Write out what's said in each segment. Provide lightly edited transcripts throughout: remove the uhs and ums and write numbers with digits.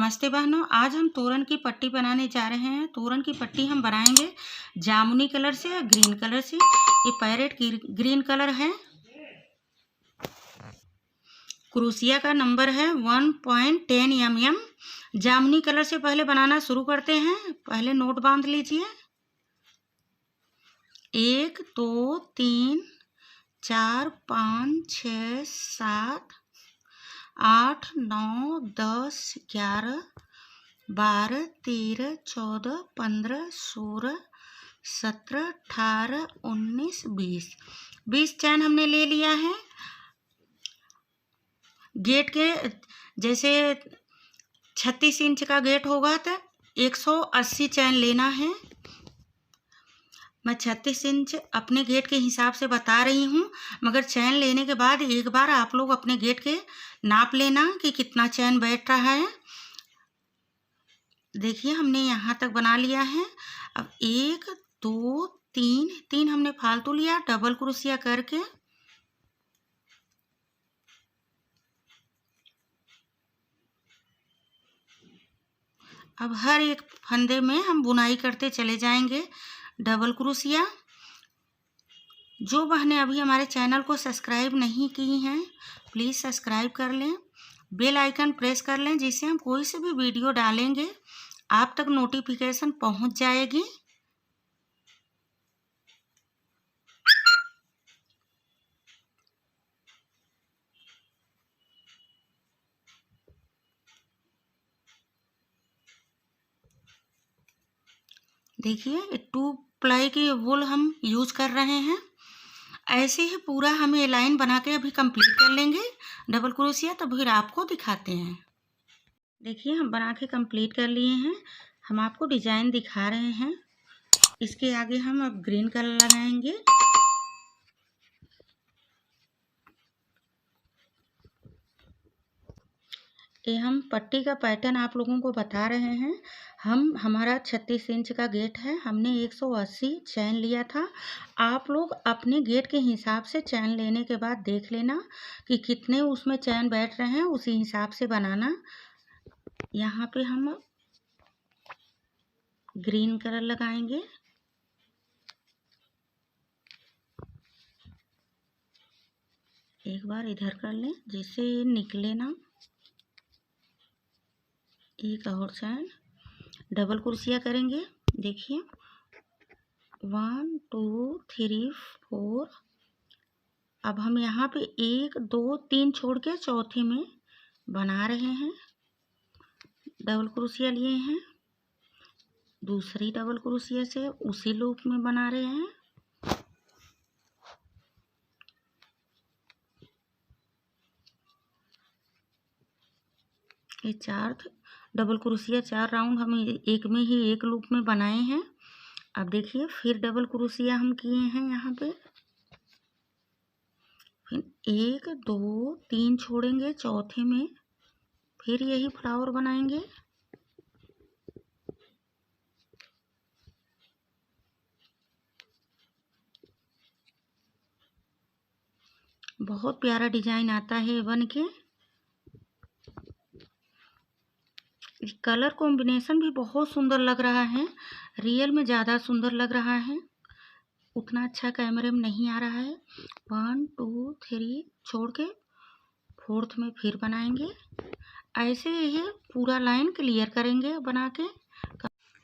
नमस्ते बहनों, आज हम तोरण की पट्टी बनाने जा रहे हैं। तोरण की पट्टी हम बनाएंगे जामुनी कलर से या ग्रीन कलर से। ये पैरेट ग्रीन कलर है। क्रोशिया का नंबर है 1.10 mm। जामुनी कलर से पहले बनाना शुरू करते हैं। पहले नोट बांध लीजिए। 1 2 3 4 5 6 7 8 9 10 11 12 13 14 15 16 17 18 19 20 चैन हमने ले लिया है। गेट के जैसे 36 इंच का गेट होगा तो 180 चैन लेना है। मैं 36 इंच अपने गेट के हिसाब से बता रही हूँ, मगर चैन लेने के बाद एक बार आप लोग अपने गेट के नाप लेना कि कितना चैन बैठ रहा है। देखिए हमने यहाँ तक बना लिया है। अब 1 2 3 हमने फालतू लिया, डबल क्रोशिया करके अब हर एक फंदे में हम बुनाई करते चले जाएंगे डबल क्रोशिया। जो बहनें अभी हमारे चैनल को सब्सक्राइब नहीं की हैं, प्लीज़ सब्सक्राइब कर लें, बेल आइकन प्रेस कर लें, जिससे हम कोई से भी वीडियो डालेंगे आप तक नोटिफिकेशन पहुंच जाएगी। देखिए 2 प्लाई की वूल हम यूज कर रहे हैं। ऐसे ही पूरा हम ये लाइन बना के अभी कंप्लीट कर लेंगे डबल क्रोशिया, तो फिर आपको दिखाते हैं। देखिए हम बना के कंप्लीट कर लिए हैं। हम आपको डिजाइन दिखा रहे हैं। इसके आगे हम अब ग्रीन कलर लगाएंगे। ये हम पट्टी का पैटर्न आप लोगों को बता रहे हैं। हमारा 36 इंच का गेट है, हमने 180 चैन लिया था। आप लोग अपने गेट के हिसाब से चैन लेने के बाद देख लेना कि कितने उसमें चैन बैठ रहे हैं, उसी हिसाब से बनाना। यहाँ पे हम ग्रीन कलर लगाएंगे। एक बार इधर कर लें जिससे निकले ना। एक और चैन डबल क्रोशिया करेंगे। देखिए 1 2 3 4। अब हम यहाँ पे 1 2 3 छोड़ के चौथे में बना रहे हैं। डबल क्रोशिया लिए हैं, दूसरी डबल क्रोशिया से उसी लूप में बना रहे हैं। ये 4 डबल क्रोशिया 4 राउंड हम एक में ही एक लूप में बनाए हैं। अब देखिए फिर डबल क्रोशिया हम किए हैं यहाँ पे। फिर 1 2 3 छोड़ेंगे चौथे में, फिर यही फ्लावर बनाएंगे। बहुत प्यारा डिजाइन आता है बन के। कलर कॉम्बिनेशन भी बहुत सुंदर लग रहा है, रियल में ज़्यादा सुंदर लग रहा है, उतना अच्छा कैमरे में नहीं आ रहा है। 1 2 3 छोड़ के फोर्थ में फिर बनाएंगे। ऐसे ही पूरा लाइन क्लियर करेंगे बना के।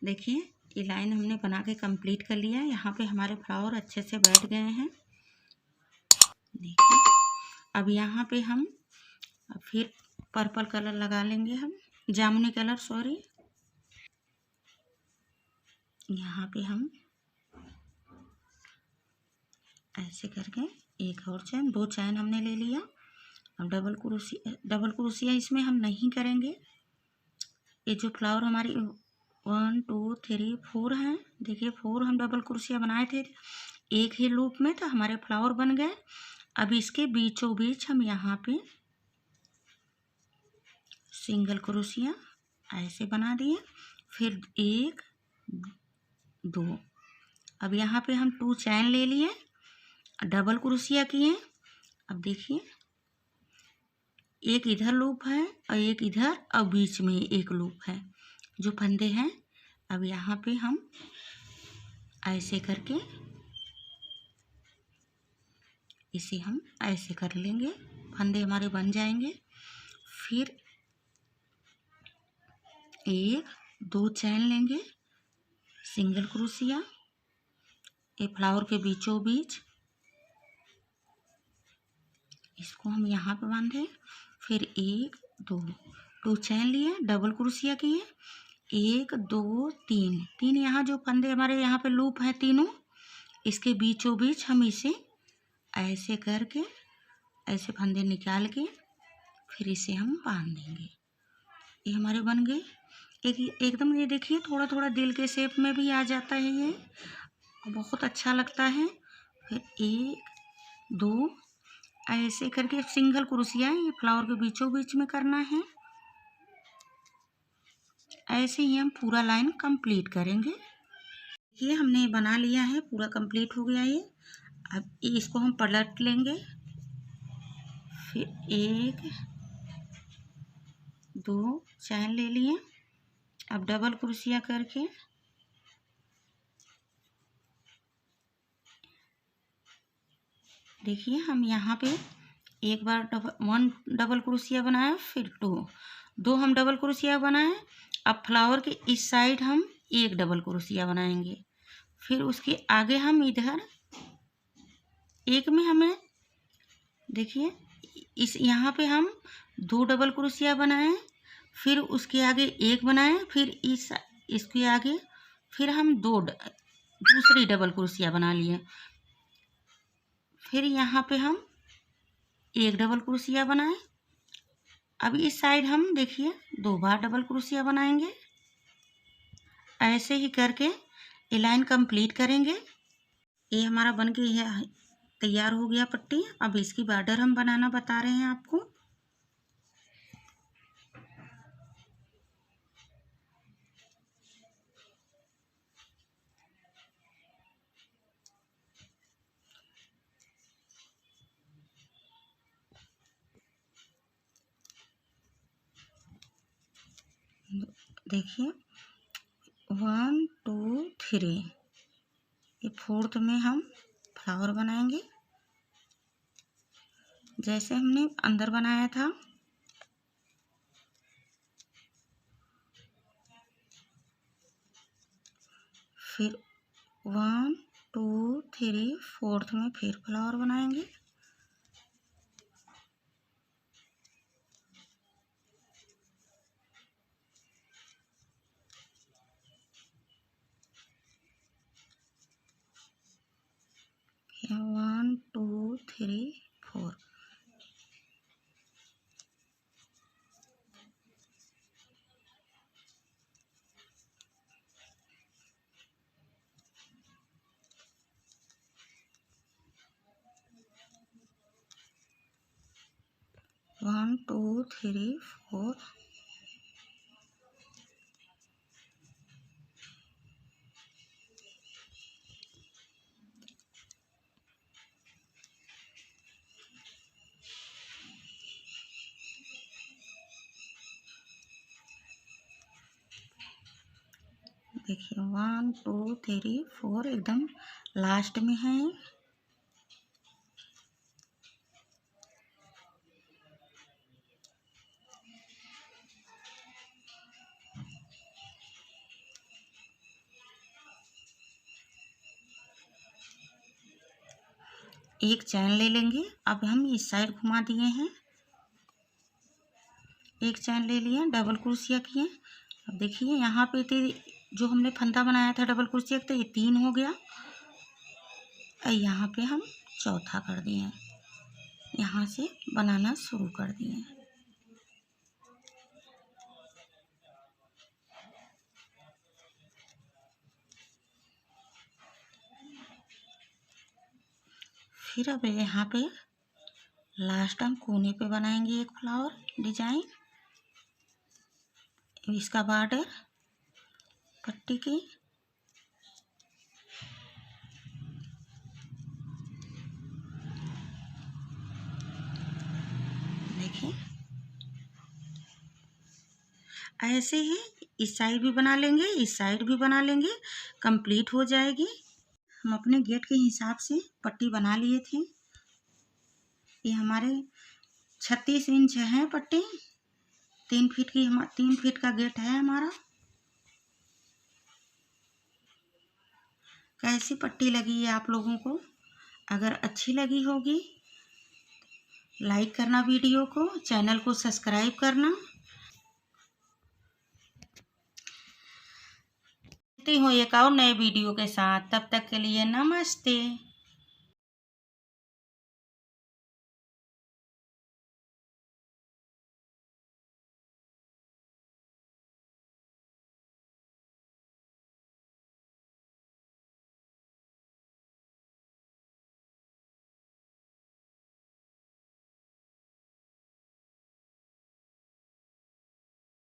देखिए ये लाइन हमने बना के कंप्लीट कर लिया। यहाँ पे हमारे फ्लावर अच्छे से बैठ गए हैं। देखिए अब यहाँ पे हम फिर पर्पल कलर लगा लेंगे, हम जामुनी कलर सॉरी। यहाँ पे हम ऐसे करके एक और चैन, 2 चैन हमने ले लिया। अब डबल क्रोशिया इसमें हम नहीं करेंगे। ये जो फ्लावर हमारी 1 2 3 4 हैं, देखिए 4 हम डबल क्रोशिया बनाए थे एक ही लूप में, तो हमारे फ्लावर बन गए। अब इसके बीचों बीच हम यहाँ पे सिंगल क्रोशिया ऐसे बना दिए, फिर 1 2। अब यहाँ पे हम 2 चैन ले लिए, डबल क्रोशिया किए। अब देखिए एक इधर लूप है और एक इधर और बीच में एक लूप है जो फंदे हैं। अब यहाँ पे हम ऐसे करके इसे हम ऐसे कर लेंगे, फंदे हमारे बन जाएंगे। फिर एक दो चैन लेंगे सिंगल क्रोशिया, ये फ्लावर के बीचों बीच इसको हम यहाँ पे बांधे। फिर एक दो चैन लिए, डबल क्रोशिया किए, एक दो तीन, तीन यहाँ जो फंदे हमारे यहाँ पे लूप हैं तीनों, इसके बीचों बीच हम इसे ऐसे करके ऐसे फंदे निकाल के फिर इसे हम बांध देंगे। ये हमारे बन गए एकदम। ये देखिए थोड़ा थोड़ा दिल के शेप में भी आ जाता है, ये बहुत अच्छा लगता है। फिर एक दो ऐसे करके सिंगल क्रोशिया ये फ्लावर के बीचों बीच में करना है। ऐसे ही हम पूरा लाइन कंप्लीट करेंगे। ये हमने बना लिया है, पूरा कंप्लीट हो गया ये। अब इसको हम पलट लेंगे। फिर एक दो चैन ले लिए, अब डबल क्रोशिया करके देखिए हम यहाँ पे एक बार वन डबल क्रोशिया बनाया, फिर दो हम डबल क्रोशिया बनाए। अब फ्लावर के इस साइड हम एक डबल क्रोशिया बनाएंगे, फिर उसके आगे हम इधर एक में हमें देखिए इस यहाँ पे हम दो डबल क्रोशिया बनाए, फिर उसके आगे एक बनाए, फिर इसके आगे फिर हम दूसरी डबल क्रोशिया बना लिए। फिर यहाँ पे हम एक डबल क्रोशिया बनाए। अब इस साइड हम देखिए दो बार डबल क्रोशिया बनाएंगे। ऐसे ही करके ये लाइन कंप्लीट करेंगे। ये हमारा बन गई है, तैयार हो गया पट्टी। अब इसकी बॉर्डर हम बनाना बता रहे हैं आपको। देखिए 1 2 3, ये फोर्थ में हम फ्लावर बनाएंगे जैसे हमने अंदर बनाया था। फिर 1 2 3 फोर्थ में फिर फ्लावर बनाएंगे। या 1 2 3 4, वन टू थ्री फोर। देखिए 1 2 3 4 एकदम लास्ट में है। एक चैन ले लेंगे, अब हम इस साइड घुमा दिए हैं। एक चैन ले लिया, डबल क्रोशिया किए। अब देखिए यहाँ पे जो हमने फंदा बनाया था डबल क्रोशिया का, ये 3 हो गया। यहाँ पे हम चौथा कर दिए, यहाँ से बनाना शुरू कर दिए। फिर अब यहाँ पे लास्ट हम कोने पे बनाएंगे एक फ्लावर डिजाइन। इसका बॉर्डर पट्टी की देखिए ऐसे ही इस साइड भी बना लेंगे, इस साइड भी बना लेंगे, कंप्लीट हो जाएगी। हम अपने गेट के हिसाब से पट्टी बना लिए थे। ये हमारे 36 इंच है पट्टी। 3 फीट का गेट है हमारा। कैसी पट्टी लगी है आप लोगों को? अगर अच्छी लगी होगी लाइक करना, वीडियो को, चैनल को सब्सक्राइब करना। मिलती हूँ एक और नए वीडियो के साथ, तब तक के लिए नमस्ते।